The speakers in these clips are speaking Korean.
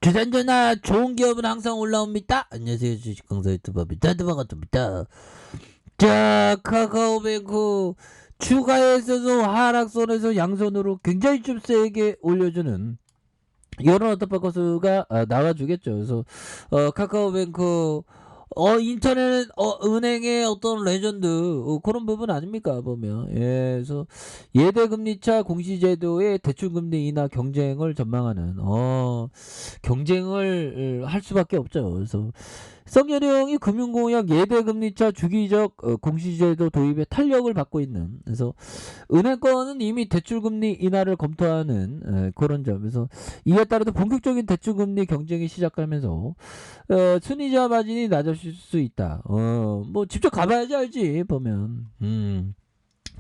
주산전화 좋은 기업은 항상 올라옵니다. 안녕하세요. 주식강사 유튜버 미타드 반갑습니다. 자, 카카오뱅크 추가해서도 하락선에서 양선으로 굉장히 좀 세게 올려주는 이런 어떤 바커스가 나와주겠죠. 그래서 카카오뱅크 인터넷 은행의 어떤 레전드 그런 부분 아닙니까 보면. 예, 그래서 예대금리차 공시제도의 대출금리 인하 경쟁을 전망하는 경쟁을 할 수밖에 없죠. 그래서 성여령이 금융공약 예대금리차 주기적 공시제도 도입에 탄력을 받고 있는, 그래서 은행권은 이미 대출금리 인하를 검토하는 그런 점에서 이에 따라서 본격적인 대출금리 경쟁이 시작하면서 순이자 마진이 낮아질 수 있다. 뭐 직접 가봐야지 알지 보면.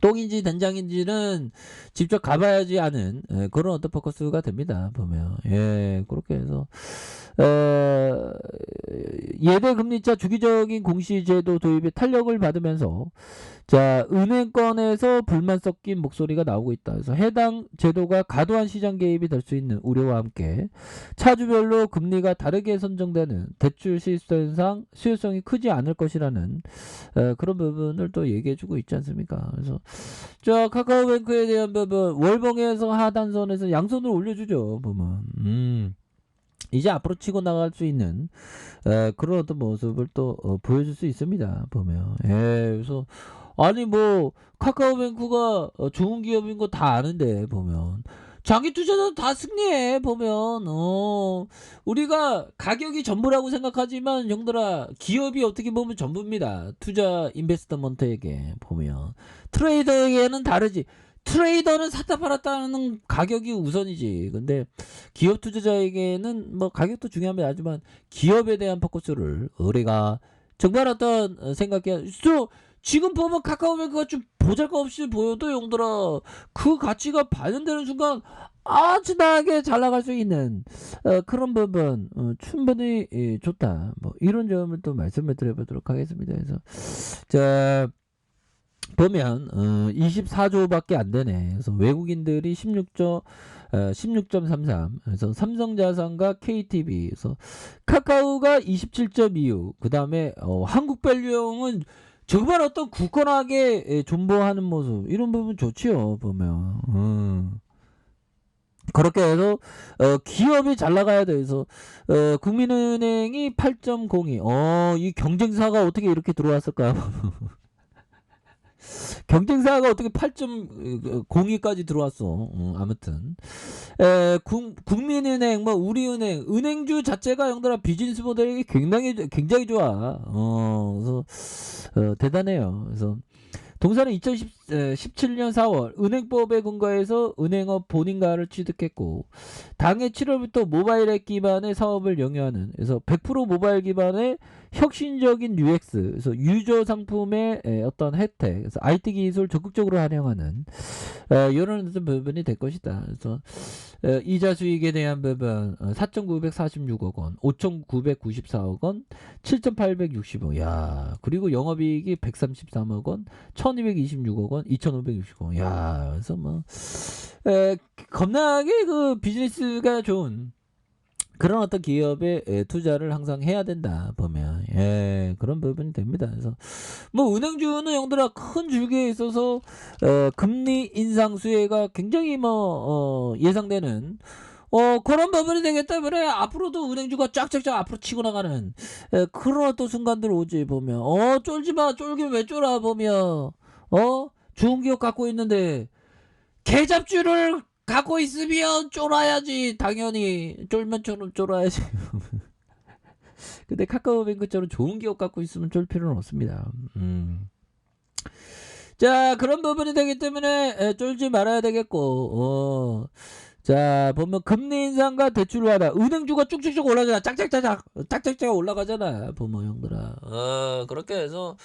똥인지 된장인지는 직접 가봐야지 아는 그런 어떤 포커스가 됩니다 보면. 예, 그렇게 해서 예대금리차 주기적인 공시제도 도입에 탄력을 받으면서 자, 은행권에서 불만 섞인 목소리가 나오고 있다. 그래서 해당 제도가 과도한 시장 개입이 될 수 있는 우려와 함께 차주별로 금리가 다르게 선정되는 대출 시스템상 수요성이 크지 않을 것이라는 그런 부분을 또 얘기해주고 있지 않습니까? 그래서 자, 카카오뱅크에 대한 부분 월봉에서 하단선에서 양손을 올려주죠 보면. 이제 앞으로 치고 나갈 수 있는 그런 어떤 모습을 또 보여줄 수 있습니다 보면. 예, 그래서 아니 뭐 카카오뱅크가 좋은 기업인 거 다 아는데 보면 장기 투자자도 다 승리해 보면. 우리가 가격이 전부라고 생각하지만 형들아, 기업이 어떻게 보면 전부입니다. 투자 인베스트먼트에게 보면. 트레이더에게는 다르지. 트레이더는 샀다 팔았다는 가격이 우선이지. 근데 기업 투자자에게는 뭐 가격도 중요하면 하지만 기업에 대한 포커스를 우리가 정말 어떤 생각해. 지금 보면 카카오뱅크가 좀 보잘것없이 보여도 용들아 그 가치가 발현되는 순간 아주 나게 잘 나갈 수 있는 그런 부분 충분히 좋다. 뭐 이런 점을 또 말씀을 드려보도록 하겠습니다. 그래서 자, 보면 24조밖에 안 되네. 그래서 외국인들이 16.33. 그래서 삼성자산과 KTB. 그래서 카카오가 27.25. 그다음에 한국밸류형은 정말 어떤 굳건하게 존버하는 모습. 이런 부분 좋지요, 보면. 그렇게 해서 기업이 잘 나가야 돼. 그래서 국민은행이 8.02. 이 경쟁사가 어떻게 이렇게 들어왔을까? 경쟁사가 어떻게 8.02까지 들어왔어. 아무튼 국민은행, 뭐 우리은행, 은행주 자체가 형들아 비즈니스 모델이 굉장히 좋아. 그래서 대단해요. 그래서 동사는 2017년 4월 은행법에 근거해서 은행업 본인가를 취득했고 당해 7월부터 모바일 앱 기반의 사업을 영위하는, 그래서 100% 모바일 기반의 혁신적인 UX, 그래서 유저 상품의 어떤 혜택, 그래서 IT 기술 적극적으로 활용하는 이런 부분이 될 것이다. 그래서 이자 수익에 대한 부분 4,946억 원, 5,994억 원, 7,860억. 야, 그리고 영업이익이 133억 원, 1,226억 원, 2,560억 원. 야, 그래서 뭐 겁나게 그 비즈니스가 좋은 그런 어떤 기업에 투자를 항상 해야 된다 보면. 예, 그런 부분이 됩니다. 그래서 뭐 은행주는 형들아 큰 줄기에 있어서 금리 인상 수혜가 굉장히 뭐 예상되는 그런 부분이 되기 때문에 앞으로도 은행주가 쫙쫙쫙 앞으로 치고 나가는 그런 어떤 순간들 오지 보면. 쫄지마. 쫄긴 왜 쫄아 보면. 좋은 기업 갖고 있는데 개잡주를 갖고 있으면 쫄아야지. 당연히 쫄면처럼 쫄아야지. 근데 카카오뱅크처럼 좋은 기업 갖고 있으면 쫄 필요는 없습니다. 자, 그런 부분이 되기 때문에 쫄지 말아야 되겠고. 자, 보면 금리 인상과 대출 완화, 은행주가 쭉쭉쭉 올라가잖아. 짝짝짝 올라가잖아 보면 형들아. 그렇게 해서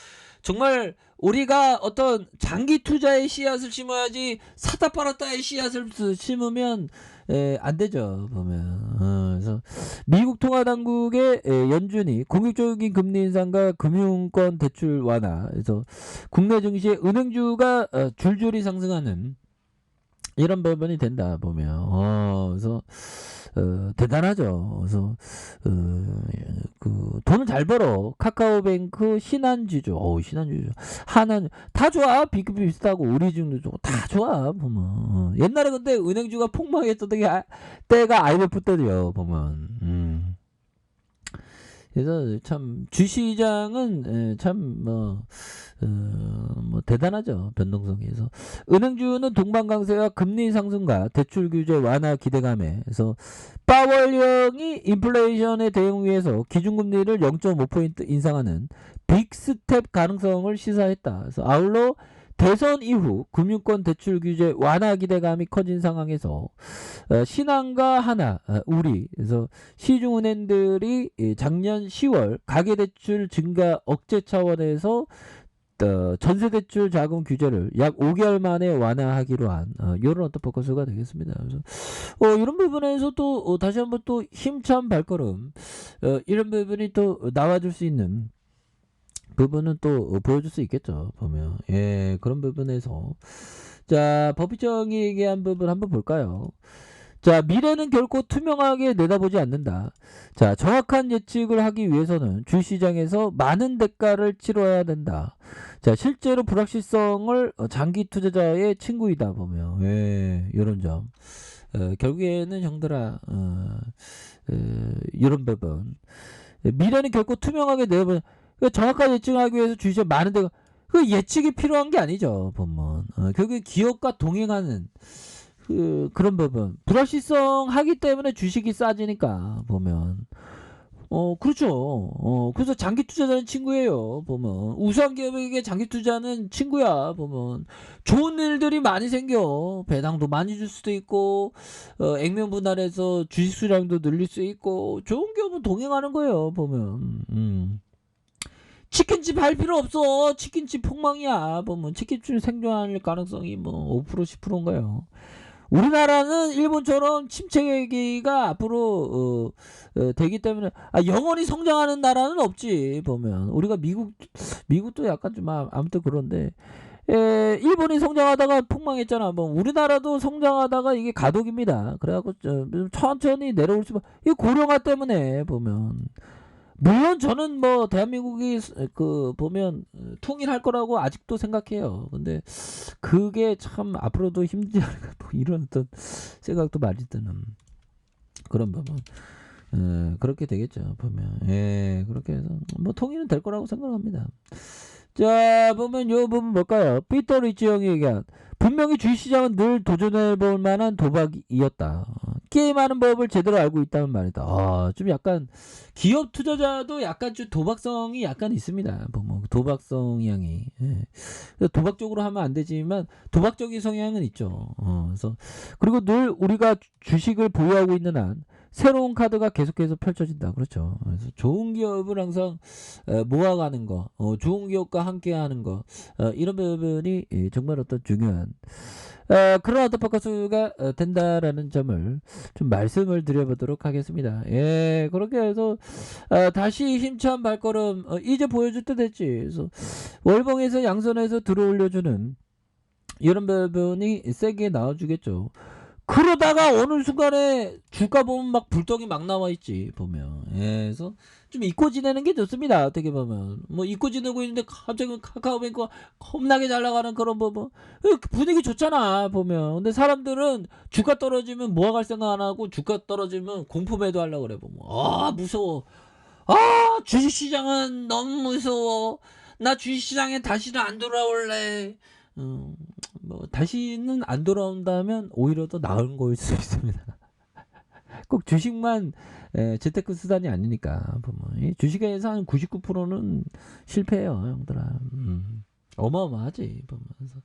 정말 우리가 어떤 장기 투자의 씨앗을 심어야지 사다 팔았다의 씨앗을 심으면 안 되죠 보면. 그래서 미국 통화당국의 연준이 공격적인 금리 인상과 금융권 대출 완화, 그래서 국내 증시의 은행주가 줄줄이 상승하는 이런 부분이 된다 보면 그래서 대단하죠. 그래서 그 돈을 잘 벌어. 카카오뱅크, 신한주주, 신한주주, 하나 다 좋아. 비슷하고 우리중도 좋고 다 좋아 보면. 옛날에 근데 은행주가 폭망했었던 게 때가 IMF 때도요 보면. 그래서 참 주시장은 참 뭐 대단하죠. 변동성이. 그래서 은행주는 동반 강세와 금리 상승과 대출 규제 완화 기대감에 그래서 파월령이 인플레이션에 대응 위해서 기준금리를 0.5포인트 인상하는 빅스텝 가능성을 시사했다. 그래서 아울러 대선 이후 금융권 대출 규제 완화 기대감이 커진 상황에서 신한과 하나, 우리 그래서 시중은행들이 작년 10월 가계대출 증가 억제 차원에서 전세대출 자금 규제를 약 5개월 만에 완화하기로 한 이런 어떤 포커스가 되겠습니다. 그래서 이런 부분에서 또 다시 한번 또 힘찬 발걸음 이런 부분이 또 나와줄 수 있는 부분은 또 보여줄 수 있겠죠. 보면 그런 부분에서 자 법정이 얘기한 부분 한번 볼까요? 자 미래는 결코 투명하게 내다보지 않는다. 자 정확한 예측을 하기 위해서는 주시장에서 많은 대가를 치러야 된다. 자 실제로 불확실성을 장기 투자자의 친구이다 보면 이런 점 결국에는 형들아 이런 부분 미래는 결코 투명하게 내다보지 정확하게 예측하기 위해서 주시장 많은 대가 그 예측이 필요한 게 아니죠 보면 결국에 기업과 동행하는 그런 부분 불확실성 하기 때문에 주식이 싸지니까 보면 그렇죠. 그래서 장기 투자자는 친구예요 보면 우수한 기업에게 장기 투자는 친구야 보면 좋은 일들이 많이 생겨 배당도 많이 줄 수도 있고 액면 분할해서 주식 수량도 늘릴 수 있고 좋은 기업은 동행하는 거예요 보면 치킨집 할 필요 없어. 치킨집 폭망이야. 보면 치킨집 생존할 가능성이 뭐 5% 10%인 거예요. 우리나라는 일본처럼 침체기가 앞으로 되기 때문에 영원히 성장하는 나라는 없지 보면 우리가 미국도 약간 좀 아무튼 그런데 일본이 성장하다가 폭망했잖아. 뭐 우리나라도 성장하다가 이게 가독입니다. 그래갖고 천천히 내려올 수밖에 이 고령화 때문에 보면 물론 저는 뭐 대한민국이 보면 통일할 거라고 아직도 생각해요. 근데 그게 참 앞으로도 힘들지 않을까 뭐 이런 어떤 생각도 많이 드는 그런 부분. 그렇게 되겠죠 보면 그렇게 해서 뭐 통일은 될 거라고 생각합니다. 자 보면 요 부분 뭘까요? 피터 리치 형이 얘기한 분명히 주식시장은 늘 도전해볼 만한 도박이었다. 게임하는 법을 제대로 알고 있다는 말이다. 좀 약간 기업 투자자도 약간 좀 도박성이 약간 있습니다. 뭐 도박성 성향이 도박적으로 하면 안 되지만 도박적인 성향은 있죠. 그래서 그리고 늘 우리가 주식을 보유하고 있는 한 새로운 카드가 계속해서 펼쳐진다. 그렇죠. 그래서 좋은 기업을 항상 모아가는 거, 좋은 기업과 함께하는 거, 이런 부분이 정말 어떤 중요한 그런 어떤 포커스가 된다라는 점을 좀 말씀을 드려보도록 하겠습니다. 그렇게 해서 다시 힘찬 발걸음 이제 보여줄 때 됐지. 그래서 월봉에서 양선에서 들어올려주는 이런 부분이 세게 나와주겠죠. 그러다가 어느 순간에 주가 보면 막 불떡이 막 나와 있지 보면 그래서 좀 잊고 지내는 게 좋습니다. 어떻게 보면 뭐 잊고 지내고 있는데 갑자기 카카오뱅크가 겁나게 잘 나가는 그런 부분 분위기 좋잖아 보면. 근데 사람들은 주가 떨어지면 모아갈 생각 안 하고 주가 떨어지면 공포 매도하려고 그래 보면 무서워. 주식시장은 너무 무서워. 나 주식시장에 다시는 안 돌아올래. 뭐 다시는 안 돌아온다면 오히려 더 나은 거일 수 있습니다. 꼭 주식만 재테크 수단이 아니니까 보면 주식에서 한 99%는 실패해요 형들아. 어마어마하지 보면서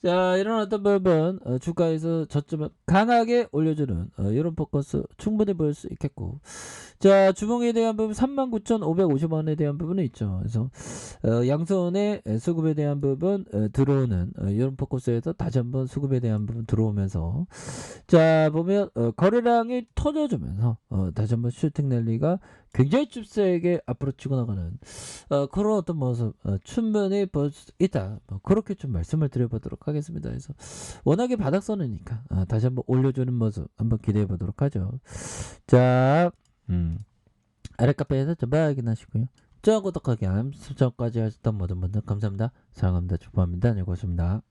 자 이런 어떤 부분 주가에서 저점을 강하게 올려주는 이런 포커스 충분히 보일 수 있겠고 자 주봉에 대한 부분 39,550원에 대한 부분은 있죠. 그래서 양손의 수급에 대한 부분 들어오는 이런 포커스에서 다시 한번 수급에 대한 부분 들어오면서 자 보면 거래량이 터져주면서 다시 한번 슈팅 랠리가 굉장히 좁세게 앞으로 치고 나가는 그런 어떤 모습 충분히 볼 수 있다. 그렇게 좀 말씀을 드려보도록 하겠습니다. 하겠습니다. 그래서 워낙에 바닥선이니까 다시 한번 올려주는 모습 한번 기대해 보도록 하죠. 자, 아래 카페에서 좀 확인하시고요. 좋아요, 구독하기, 알람 설정까지 하셨던 모든 분들 감사합니다. 사랑합니다. 축복합니다. 안녕히 계십니다.